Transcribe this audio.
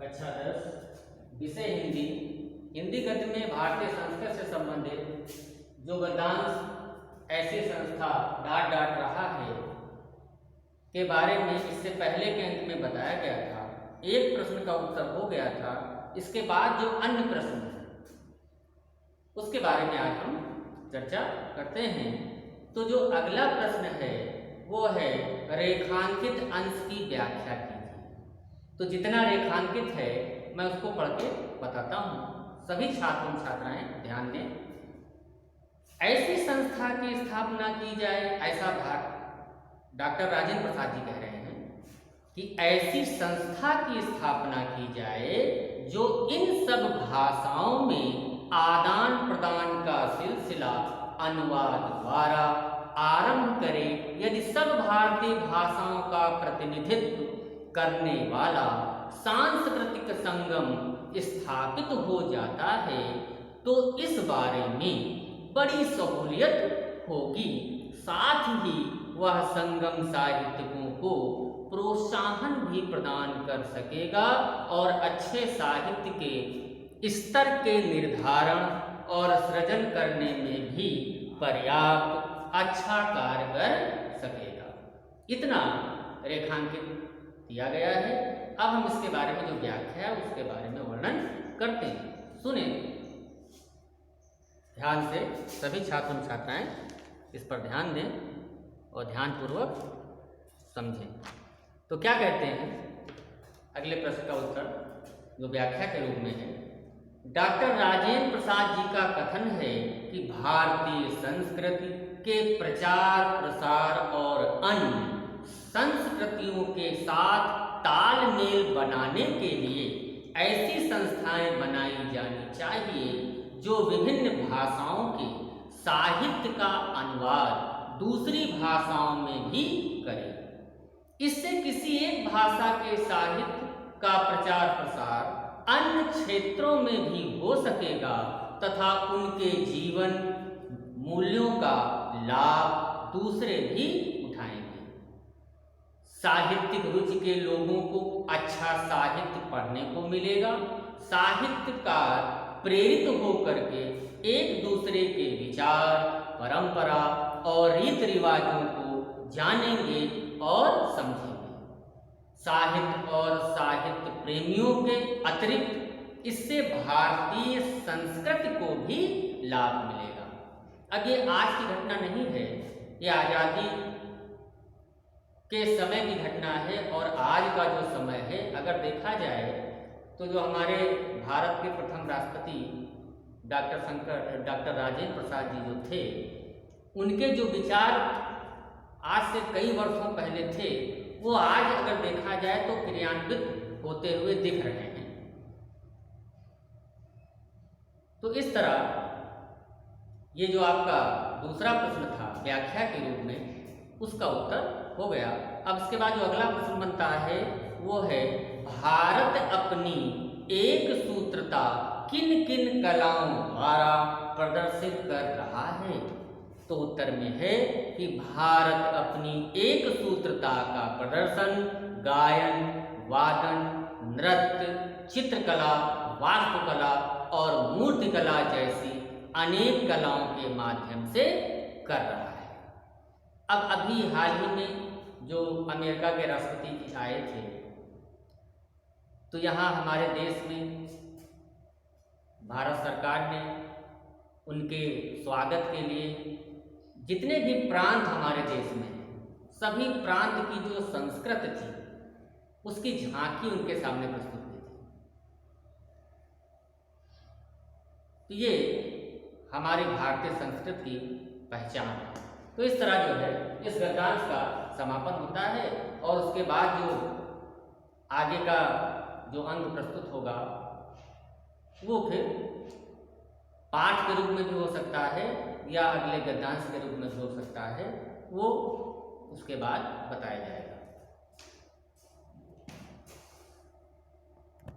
कक्षा 10 विषय हिंदी। हिंदी गद्य में भारतीय संस्कृत से संबंधित जो गद्यांश ऐसी संस्था डांट रहा है के बारे में इससे पहले के अंक में बताया गया था। एक प्रश्न का उत्तर हो गया था। इसके बाद जो अन्य प्रश्न है उसके बारे में आज हम चर्चा करते हैं। तो जो अगला प्रश्न है वो है रेखांकित अंश की व्याख्या कीजिए। तो जितना रेखांकित है मैं उसको पढ़ के बताता हूँ। सभी छात्र छात्राएं ध्यान दें। ऐसी संस्था की स्थापना की जाए, ऐसा डॉक्टर राजेंद्र प्रसाद जी कह रहे हैं कि ऐसी संस्था की स्थापना की जाए जो इन सब भाषाओं में आदान प्रदान का सिलसिला अनुवाद द्वारा आरंभ करे। यदि सब भारतीय भाषाओं का प्रतिनिधित्व करने वाला सांस्कृतिक संगम स्थापित हो जाता है तो इस बारे में बड़ी सहूलियत होगी। साथ ही वह संगम साहित्यिकों को प्रोत्साहन भी प्रदान कर सकेगा और अच्छे साहित्य के स्तर के निर्धारण और सृजन करने में भी पर्याप्त अच्छा कार्य कर सकेगा। इतना रेखांकित किया गया है। अब हम इसके बारे में जो व्याख्या है उसके बारे में वर्णन करते हैं। सुने ध्यान से, सभी छात्र छात्राएं इस पर ध्यान दें और ध्यानपूर्वक समझें। तो क्या कहते हैं अगले प्रश्न का उत्तर जो व्याख्या के रूप में है। डॉक्टर राजेंद्र प्रसाद जी का कथन है कि भारतीय संस्कृति के प्रचार प्रसार और अन्य संस्कृतियों के साथ तालमेल बनाने के लिए ऐसी संस्थाएं बनाई जानी चाहिए जो विभिन्न भाषाओं के साहित्य का अनुवाद दूसरी भाषाओं में भी करे। इससे किसी एक भाषा के साहित्य का प्रचार प्रसार अन्य क्षेत्रों में भी हो सकेगा तथा उनके जीवन मूल्यों का लाभ दूसरे भी उठाएंगे। साहित्यिक रुचि के लोगों को अच्छा साहित्य पढ़ने को मिलेगा। साहित्यकार प्रेरित होकर के एक दूसरे के विचार, परंपरा और रीति रिवाजों को जानेंगे और समझेंगे। साहित्य और साहित्य प्रेमियों के अतिरिक्त इससे भारतीय संस्कृति को भी लाभ मिलेगा। अब ये आज की घटना नहीं है, ये आज़ादी के समय की घटना है और आज का जो समय है अगर देखा जाए तो जो हमारे भारत के प्रथम राष्ट्रपति डॉक्टर राजेंद्र प्रसाद जी जो थे उनके जो विचार आज से कई वर्षों पहले थे वो आज अगर देखा जाए तो क्रियान्वित होते हुए दिख रहे हैं। तो इस तरह ये जो आपका दूसरा प्रश्न था व्याख्या के रूप में उसका उत्तर हो गया। अब इसके बाद जो अगला प्रश्न बनता है वो है भारत अपनी एक सूत्रता किन किन कलाओं द्वारा प्रदर्शित कर रहा है। तो उत्तर में है कि भारत अपनी एक सूत्रता का प्रदर्शन गायन, वादन, नृत्य, चित्रकला, वास्तुकला और मूर्तिकला जैसी अनेक कलाओं के माध्यम से कर रहा है। अब अभी हाल ही में जो अमेरिका के राष्ट्रपति जी आए थे तो यहाँ हमारे देश में भारत सरकार ने उनके स्वागत के लिए जितने भी प्रांत हमारे देश में सभी प्रांत की जो संस्कृति थी उसकी झांकी उनके सामने प्रस्तुत की थी। तो ये हमारी भारतीय संस्कृति की पहचान है। तो इस तरह जो है इस गद्यांश का समापन होता है और उसके बाद जो आगे का जो अंग प्रस्तुत होगा वो फिर पाठ के रूप में भी हो सकता है या अगले गद्यांश के रूप में भी हो सकता है, वो उसके बाद बताया जाएगा।